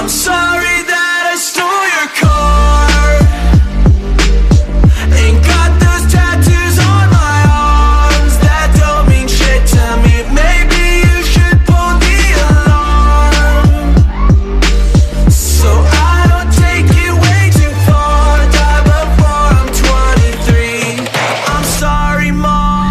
I'm sorry that I stole your car. Ain't got those tattoos on my arms that don't mean shit to me. Maybe you should pull the alarm, so I don't take it way too far. Die before I'm 23. I'm sorry, Mom.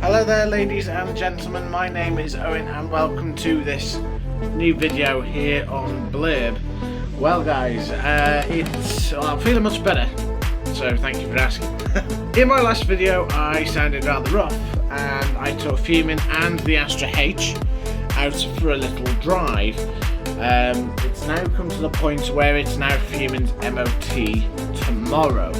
Hello there, ladies and gentlemen, my name is Owen and welcome to this new video here on Blurb. Well guys, I'm feeling much better, so thank you for asking. In my last video I sounded rather rough and I took Fumin and the Astra H out for a little drive. It's now come to the point where it's now Fumin's MOT tomorrow.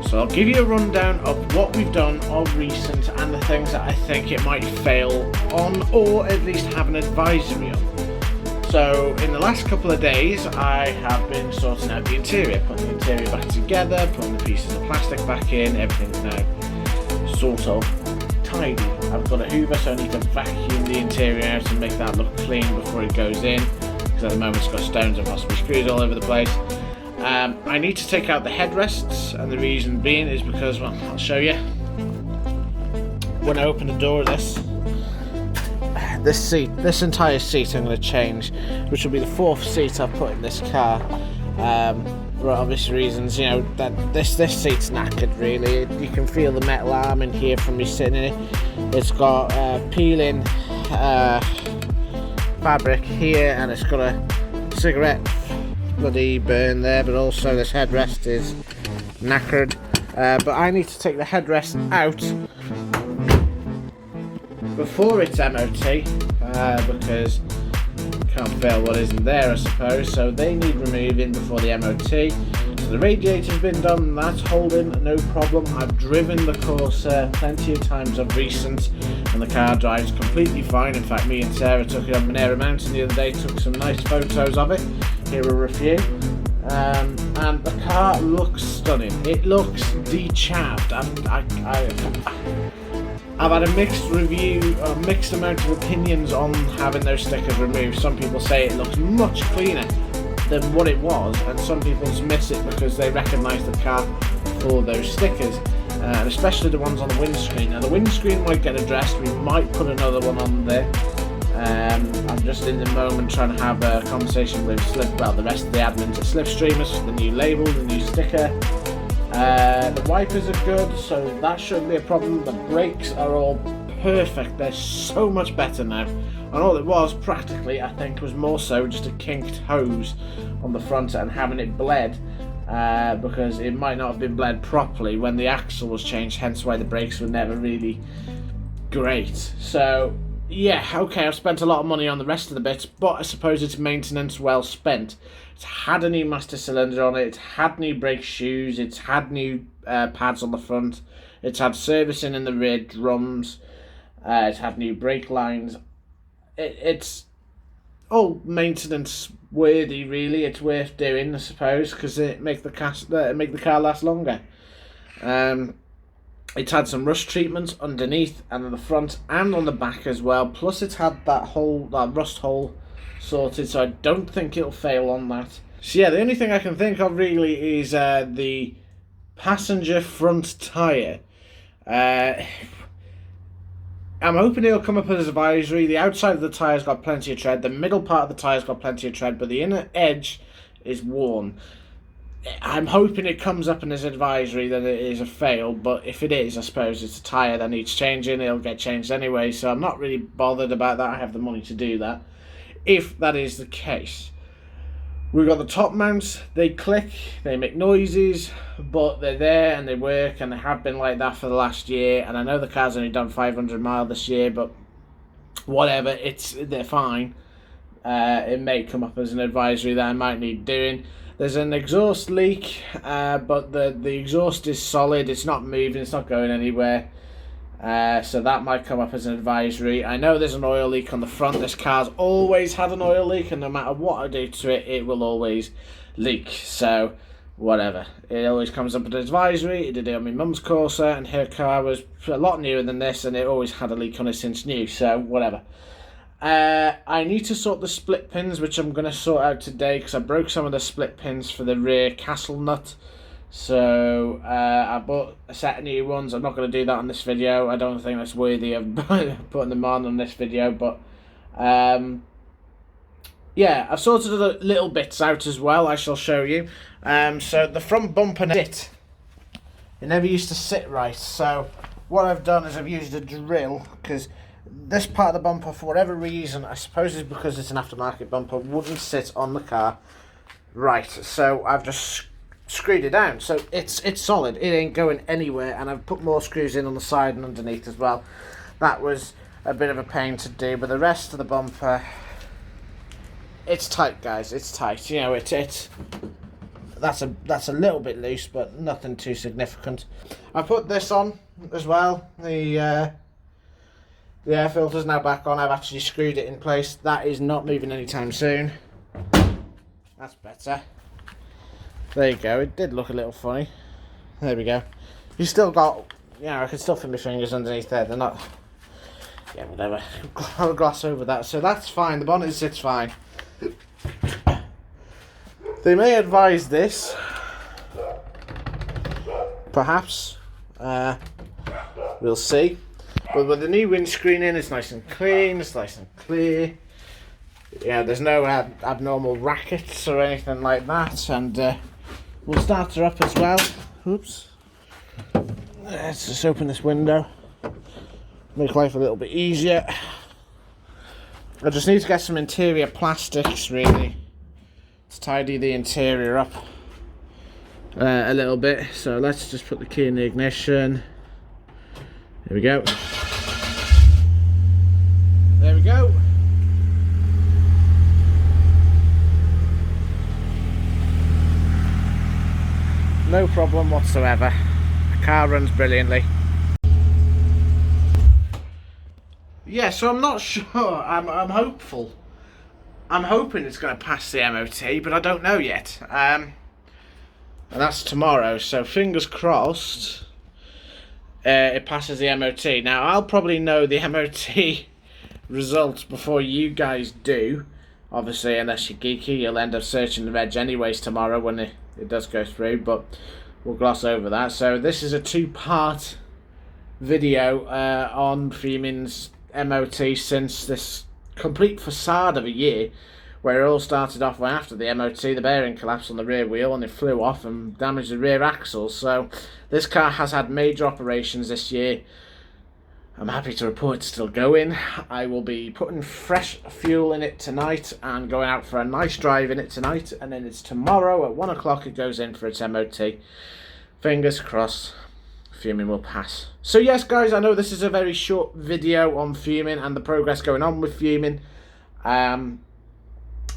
So I'll give you a rundown of what we've done of recent and the things that I think it might fail on, or at least have an advisory on. So in the last couple of days I have been sorting out the interior, putting the interior back together, putting the pieces of plastic back in. Everything's now sort of tidy. I've got a hoover, so I need to vacuum the interior out and make that look clean before it goes in, because at the moment it's got stones and possibly screws all over the place. I need to take out the headrests, and the reason being is because, well, I'll show you. When I open the door of this entire seat I'm going to change, which will be the fourth seat I've put in this car, for obvious reasons. You know, that this seat's knackered really. You can feel the metal arm in here from me sitting in it. It's got peeling fabric here, and it's got a cigarette bloody burn there, but also this headrest is knackered. But I need to take the headrest out before it's MOT, because can't fail what isn't there, I suppose. So they need removing before the MOT. So the radiator's been done, that's holding, no problem. I've driven the Corsa plenty of times of recent, and the car drives completely fine. In fact, me and Sarah took it up Monera Mountain the other day, took some nice photos of it. Here are a few. And the car looks stunning. It looks de-chapped. I've had a mixed amount of opinions on having those stickers removed. Some people say it looks much cleaner than what it was, and some people miss it because they recognise the car for those stickers, and especially the ones on the windscreen. Now the windscreen might get addressed, we might put another one on there. I'm just in the moment trying to have a conversation with the rest of the admins at Slipstreamers for the new label, the new sticker. The wipers are good, so that shouldn't be a problem. The brakes are all perfect, they're so much better now. And all it was practically, I think, was more so just a kinked hose on the front and having it bled, because it might not have been bled properly when the axle was changed, hence why the brakes were never really great. So yeah, okay, I've spent a lot of money on the rest of the bits, but I suppose it's maintenance well spent. It's had a new master cylinder on it, it's had new brake shoes, it's had new pads on the front, it's had servicing in the rear drums, it's had new brake lines. It's all maintenance worthy really. It's worth doing, I suppose, because it make the car last longer. It's had some rust treatments underneath and on the front and on the back as well. Plus it's had that rust hole sorted, so I don't think it'll fail on that. So yeah, the only thing I can think of really is the passenger front tyre. I'm hoping it'll come up as advisory. The outside of the tyre's got plenty of tread, the middle part of the tyre's got plenty of tread, but the inner edge is worn. I'm hoping it comes up in his advisory that it is a fail, but if it is, I suppose it's a tyre that needs changing. It'll get changed anyway, so I'm not really bothered about that. I have the money to do that. if that is the case. We've got the top mounts, they click, they make noises, but they're there and they work, and they have been like that for the last year. And I know the car's only done 500 miles this year, but whatever, they're fine. It may come up as an advisory that I might need doing. There's an exhaust leak, but the exhaust is solid, it's not moving, it's not going anywhere. So that might come up as an advisory. I know there's an oil leak on the front. This car's always had an oil leak, and no matter what I do to it, it will always leak. So, whatever. It always comes up as an advisory. It did it on my mum's Corsa, and her car was a lot newer than this, and it always had a leak on it since new. So, whatever. I need to sort the split pins, which I'm going to sort out today, because I broke some of the split pins for the rear castle nut. So I bought a set of new ones. I'm not going to do that on this video. I don't think that's worthy of putting them on this video. But yeah, I've sorted the little bits out as well. I shall show you. So the front bumper it never used to sit right. So what I've done is I've used a drill, because this part of the bumper, for whatever reason, I suppose it's because it's an aftermarket bumper, wouldn't sit on the car right. So I've just screwed it down, so it's solid, it ain't going anywhere, and I've put more screws in on the side and underneath as well. That was a bit of a pain to do, but the rest of the bumper, it's tight, guys, it's tight. You know, that's a little bit loose, but nothing too significant. I put this on as well. The air filter's now back on. I've actually screwed it in place. That is not moving anytime soon. That's better. There you go, it did look a little funny. There we go. You still got, you know, I can still feel my fingers underneath there. They're not, yeah, whatever. I'll gloss over that. So that's fine, the bonnet sits fine. They may advise this, perhaps. We'll see. But with the new windscreen in, it's nice and clean, it's nice and clear. Yeah, there's no abnormal rackets or anything like that, and we'll start her up as well. Oops. Let's just open this window. Make life a little bit easier. I just need to get some interior plastics, really, to tidy the interior up a little bit. So let's just put the key in the ignition. Here we go. There we go. No problem whatsoever. The car runs brilliantly. Yeah, so I'm not sure. I'm hopeful. I'm hoping it's going to pass the MOT, but I don't know yet. And that's tomorrow, so fingers crossed it passes the MOT. Now, I'll probably know the MOT results before you guys do. Obviously, unless you're geeky, you'll end up searching the reg anyways tomorrow when it does go through, but we'll gloss over that. So this is a two-part video on Fumins MOT since this complete facade of a year, where it all started off when after the MOT the bearing collapsed on the rear wheel and it flew off and damaged the rear axle. So this car has had major operations this year. I'm happy to report it's still going. I will be putting fresh fuel in it tonight and going out for a nice drive in it tonight, and then it's tomorrow at 1 o'clock it goes in for its MOT. Fingers crossed Fumin will pass. So yes guys, I know this is a very short video on Fumin and the progress going on with Fumin.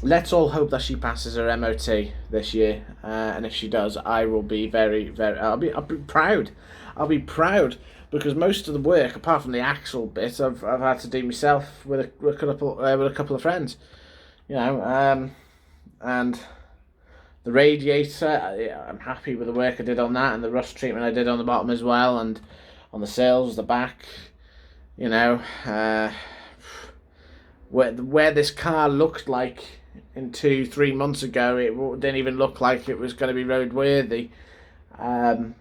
Let's all hope that she passes her MOT this year, and if she does, I will be I'll be proud. I'll be proud, because most of the work, apart from the axle bit, I've had to do myself with a couple of friends, you know, and the radiator, I'm happy with the work I did on that, and the rust treatment I did on the bottom as well, and on the sails, the back, you know, where this car looked like in 2-3 months ago, it didn't even look like it was going to be roadworthy, and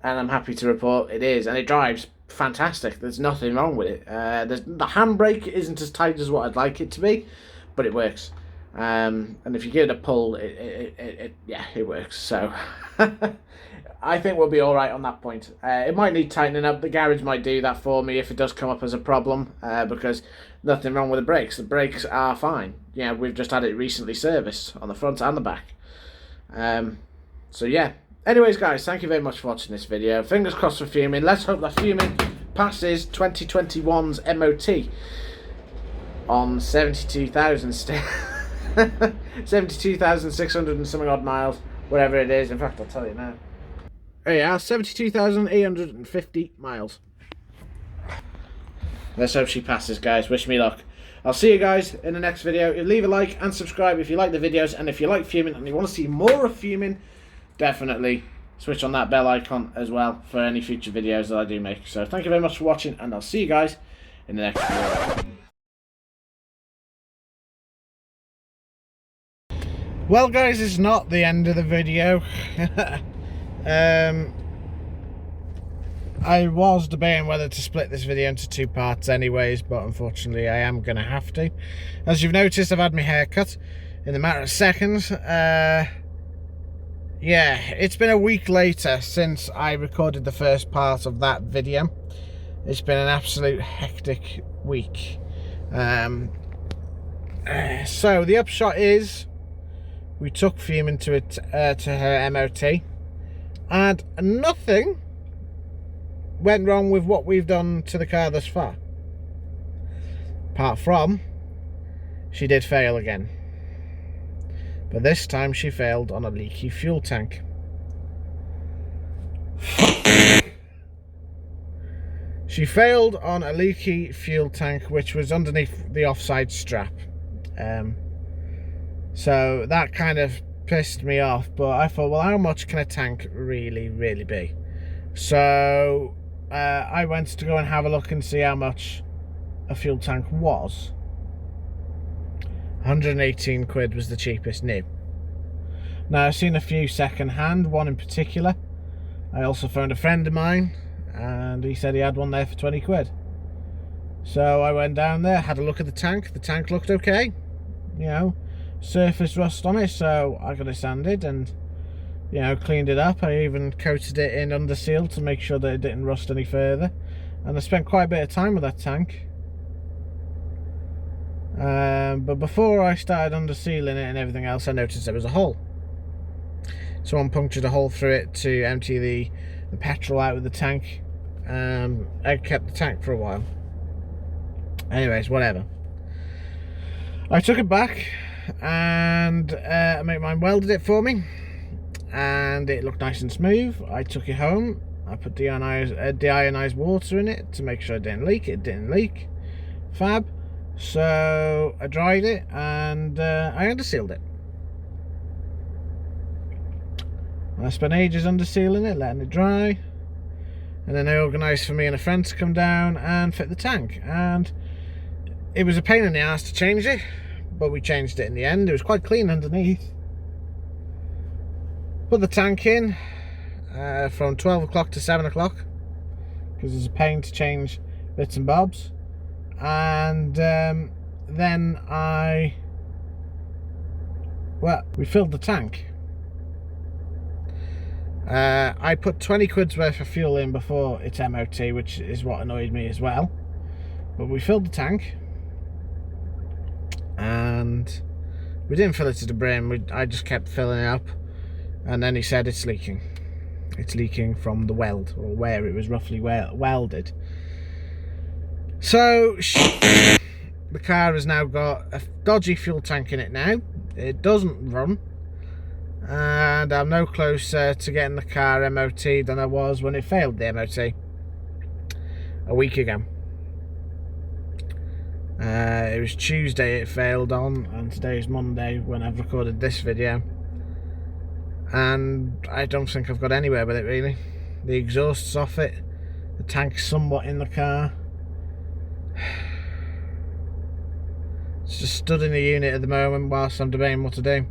I'm happy to report it is, and it drives fantastic. There's nothing wrong with it. The handbrake isn't as tight as what I'd like it to be, but it works. And if you give it a pull, yeah, it works. So I think we'll be all right on that point. It might need tightening up. The garage might do that for me if it does come up as a problem, because nothing wrong with the brakes. The brakes are fine. Yeah, we've just had it recently serviced on the front and the back. So yeah. Anyways, guys, thank you very much for watching this video. Fingers crossed for Fumin. Let's hope that Fumin passes 2021's MOT on 72,000 still. 72,600 and something odd miles, whatever it is. In fact, I'll tell you now. There you are, 72,850 miles. Let's hope she passes, guys. Wish me luck. I'll see you guys in the next video. Leave a like and subscribe if you like the videos, and if you like Fumin and you want to see more of Fumin, definitely switch on that bell icon as well for any future videos that I do make. So thank you very much for watching, and I'll see you guys in the next video. Well, guys, it's not the end of the video. I was debating whether to split this video into 2 parts anyways, but unfortunately I am going to have to. As you've noticed, I've had my hair cut in a matter of seconds. Yeah, it's been a week later since I recorded the first part of that video. It's been an absolute hectic week. So the upshot is, we took Fumin to her MOT, and nothing went wrong with what we've done to the car thus far. Apart from, she did fail again. But this time she failed on a leaky fuel tank. She failed on a leaky fuel tank which was underneath the offside strap. So that kind of pissed me off, but I thought, well, how much can a tank really be? So I went to go and have a look and see how much a fuel tank was. 118 quid was the cheapest new. Now, I've seen a few second hand, one in particular. I also phoned a friend of mine and he said he had one there for 20 quid. So I went down there, had a look at the tank. The tank looked okay, you know, surface rust on it, so I got it sanded and, you know, cleaned it up. I even coated it in under seal to make sure that it didn't rust any further, and I spent quite a bit of time with that tank. But before I started under sealing it and everything else, I noticed there was a hole. Someone punctured a hole through it to empty the petrol out of the tank. I kept the tank for a while. Anyways, whatever. I took it back and a mate of mine welded it for me, and it looked nice and smooth. I took it home. I put deionized water in it to make sure it didn't leak. It didn't leak. Fab. So I dried it and I undersealed it. I spent ages undersealing it, letting it dry, and then I organised for me and a friend to come down and fit the tank. And it was a pain in the ass to change it, but we changed it in the end. It was quite clean underneath. Put the tank in from 12 o'clock to 7 o'clock because it's a pain to change bits and bobs. And then we filled the tank. I put 20 quid's worth of fuel in before its MOT, which is what annoyed me as well. But we filled the tank, and we didn't fill it to the brim. I just kept filling it up, and then he said it's leaking. It's leaking from the weld, or where it was roughly welded. So the car has now got a dodgy fuel tank in it now. It doesn't run, and I'm no closer to getting the car MOT than I was when it failed the MOT a week ago. It was Tuesday it failed on, and today is Monday when I've recorded this video, and I don't think I've got anywhere with it really. The exhaust's off it, the tank's somewhat in the car. It's just stood in the unit at the moment whilst I'm debating what to do.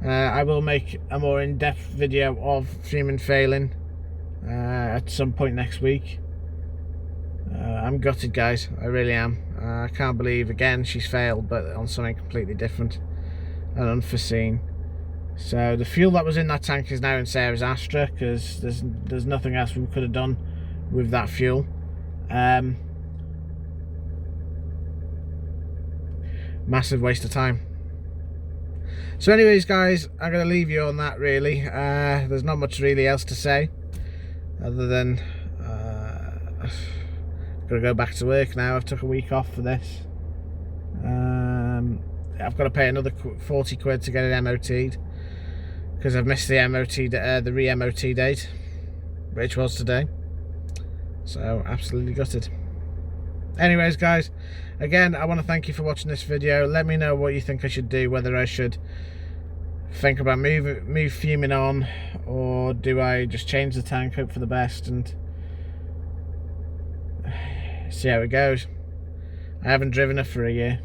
I will make a more in-depth video of Fumin failing at some point next week. I'm gutted, guys, I really am. I can't believe again she's failed, but on something completely different and unforeseen. So the fuel that was in that tank is now in Sarah's Astra, because there's nothing else we could have done with that fuel. Massive waste of time. So anyways guys, I'm going to leave you on that really. There's not much really else to say other than I've got to go back to work now. I've took a week off for this. I've got to pay another 40 quid to get it MOT'd, because I've missed the MOT, the re-MOT date, which was today. So absolutely gutted. Anyways guys, again, I want to thank you for watching this video. Let me know what you think I should do, whether I should think about move fuming on, or do I just change the tank, hope for the best, and see how it goes. I haven't driven her for a year,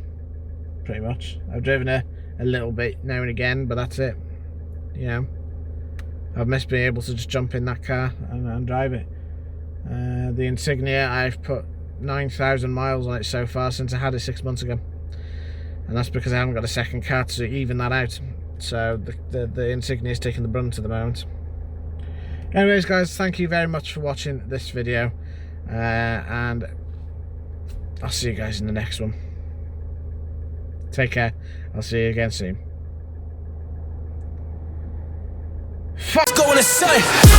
pretty much. I've driven her a little bit now and again, but that's it. You know, I've missed being able to just jump in that car and drive it. The Insignia, I've put 9,000 miles on it so far since I had it 6 months ago, and that's because I haven't got a second car to even that out. So the Insignia is taking the brunt at the moment. Anyways guys, thank you very much for watching this video, and I'll see you guys in the next one. Take care. I'll see you again soon. Going to say